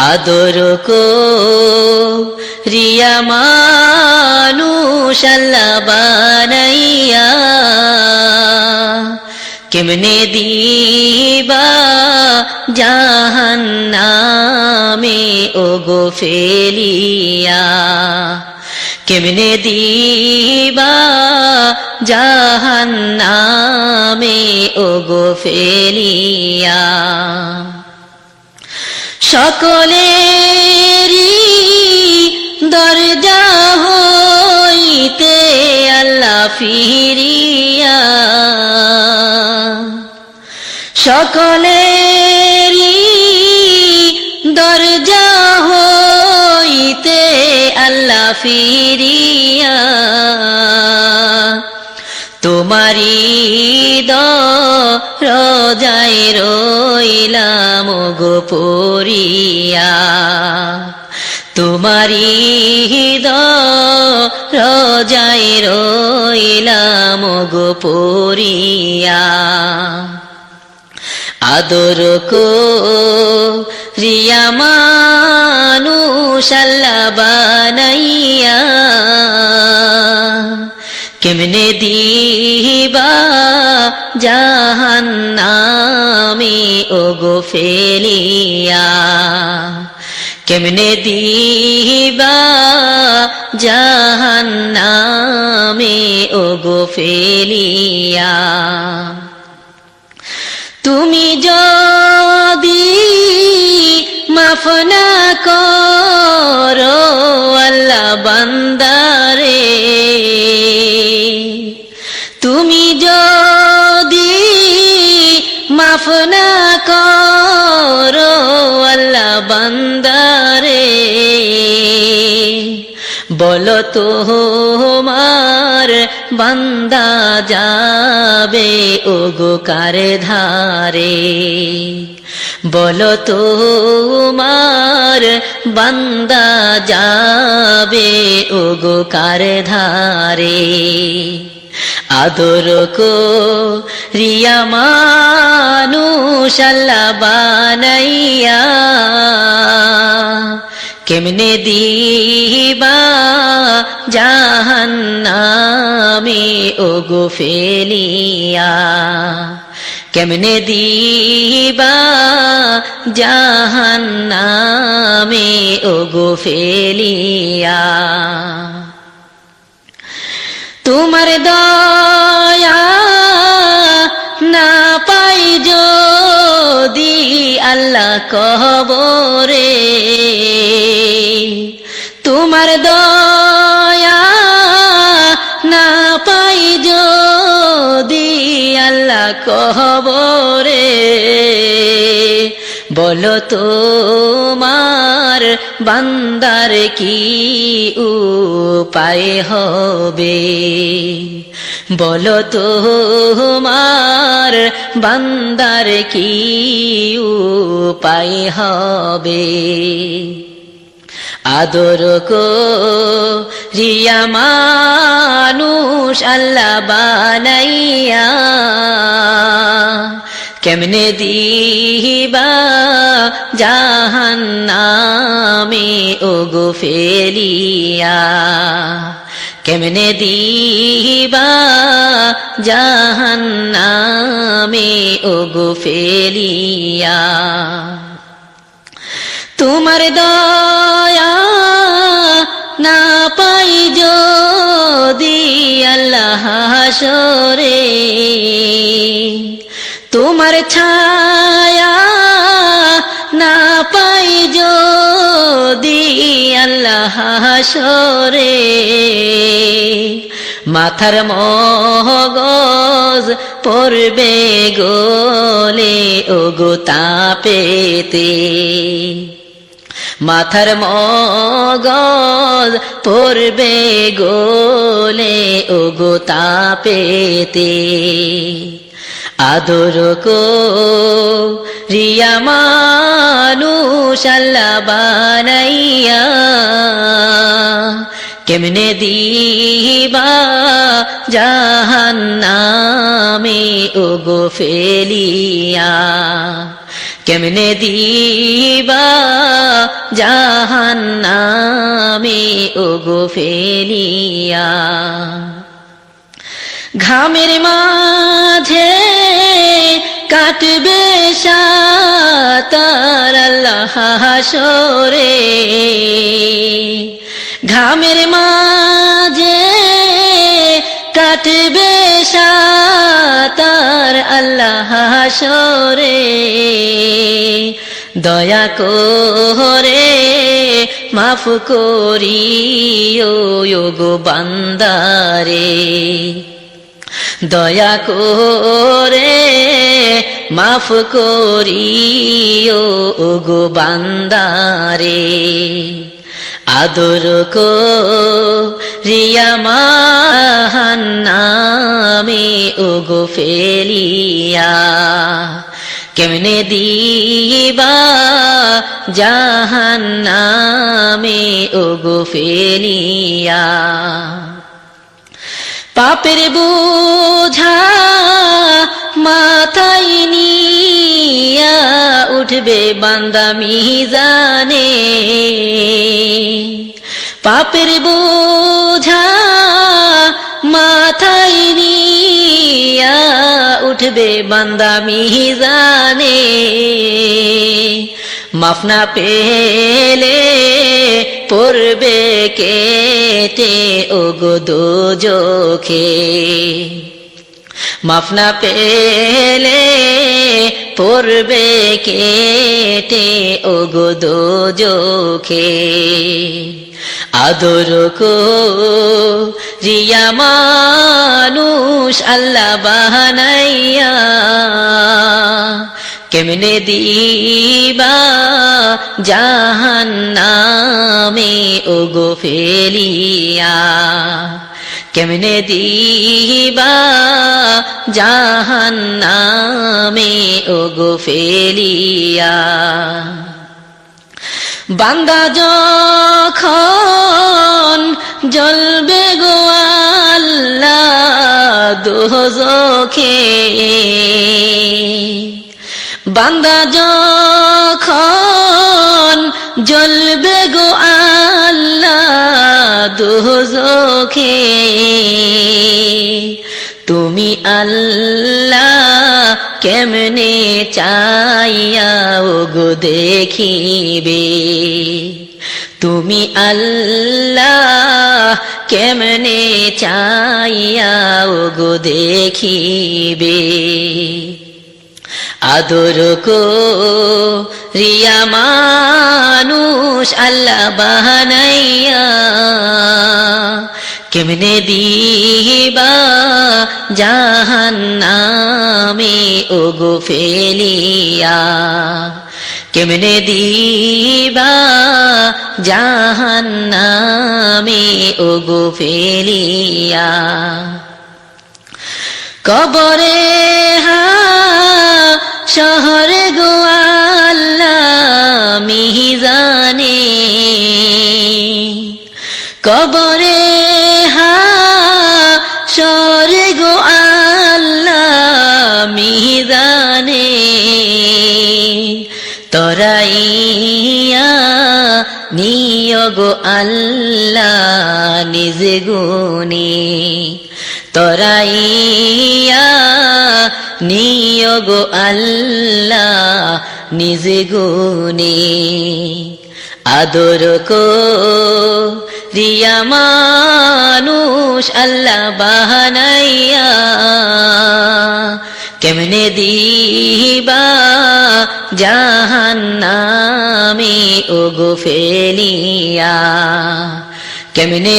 আদর করিয়া মানুষ আল্লাহ বানাইয়া কেমনে দিবা জাহান্নামে ওগো ফেলিয়া, কেমনে দিবা জাহান্নামে ওগো ফেলিয়া। সকলেরই দরজা হইতে আল্লাহ ফিরিয়া, সকলেরই দরজা হইতে আল্লাহ ফিরিয়া, তোমারি দরজায় রইলাম গো পড়িয়া, তোমারি দরজায় রইলাম গো পড়িয়া। আদর করিয়া মানুষ আল্লাহ বানাইয়া কেমনে দিবা জাহান্নামে ওগো ফেলিয়া, কেমনে দিবা জাহান্নামে ওগো ফেলিয়া। তুমি যদি মাফ না করো আল্লাহ বান্দারে, তুমি যদি মাফ না করো আল্লাহ বান্দারে, বলো তোমার বান্দা যাবে ওগো কার ধারে, বলো তোমার বান্দা যাবে ওগো কার ধারে। আদর করিয়া মানুষ আল্লাহ বানাইয়া কেমনে দিবা জাহান্নামে ওগো ফেলিয়া, কেমনে দিবা জাহান্নামে ওগো ফেলিয়া। তোমার দয়া না পাই যদি আল্লাহ কবরে, তোমার দয়া না পাই যদি আল্লাহ কবরে, বলো তোমার বান্দার কি উপায় হবে, বলো তোমার বান্দার কি উপায় হবে। আদর করিয়া মানুষ আল্লাহ বানাইয়া কেমনে দিবা জাহান্নামে ওগো ফেলিয়া, কেমনে দিবা জাহান্নামে ওগো ফেলিয়া। তোমার দয়া না পাই যদি আল্লাহ হাসরে, তোমার ছায়া না পাই যদি আল্লাহ হাসরে, মাথার মগজ পড়বে গোলে ওগো তাপেতে, মাথার মগজ পড়বে গোলে ওগো তাপেতে। আদর করিয়া মানুষ আল্লাহ বানাইয়া কেমনে দিবা জাহান্নামে ওগো ফেলিয়া, কেমনে দিবা জাহান্নামে ওগো ফেলিয়া ঘামের মাঝে কাটবে সাতার আল্লাহ হাসরে ঘামের মাঝে কাটবে সাতার আল্লাহ হাসরে দয়া করে মাফ করিও গো বান্দারে দয়া করে মাফ করিও গো বান্দারে আদর করিয়া জাহান্নামে ওগো ফেলিয়া কেমনে দিবা জাহান্নামে ওগো ফেলিয়া পাপের বোঝা মাথায় নিয়া উঠবে বান্দা মিজানে পাপের বোঝা মাথায় নিয়া উঠবে বান্দা মিজানে মাফ না পেলে পড়বে কেটে ওগো দোজখে মাফ না পেলে পড়বে কেটে ওগো দোজখে আদর করিয়া মানুষ আল্লাহ বানাইয়া কেমনে দিবা জাহান্নামে ওগো ফেলিয়া কেমনে দিবা জাহান্নামে ওগো ফেলিয়া বান্দা যখন জ্বলবে গো আল্লাহ দোজখে বান্দা যখন জ্বলবে গো আল্লাহ দোজখে তুমি আল্লাহ কেমনে চাইয়া ওগো দেখিবে তুমি আল্লাহ কেমনে চাইয়া ওগো দেখিবে আদর করিয়া মানুষ আল্লাহ বানাইয়া কেমনে দিবা জাহান্নামে ওগো ফেলিয়া কেমনে দিবা জাহান্নামে ওগো ফেলিয়া কবরে শহরে গো আল্লাহ মিজানে কবরে শহরে গো আল্লাহ মিজানে তরাইয়া নিয়োগ আল্লাহ নিজ গুণে তরাইয়া নিয়োগ আল্লাহ নিজ গুণে আদর করিয়া মানুষ আল্লাহ বানাইয়া কেমনে দিবা জাহান্নামে ওগো ফেলিয়া কেমনে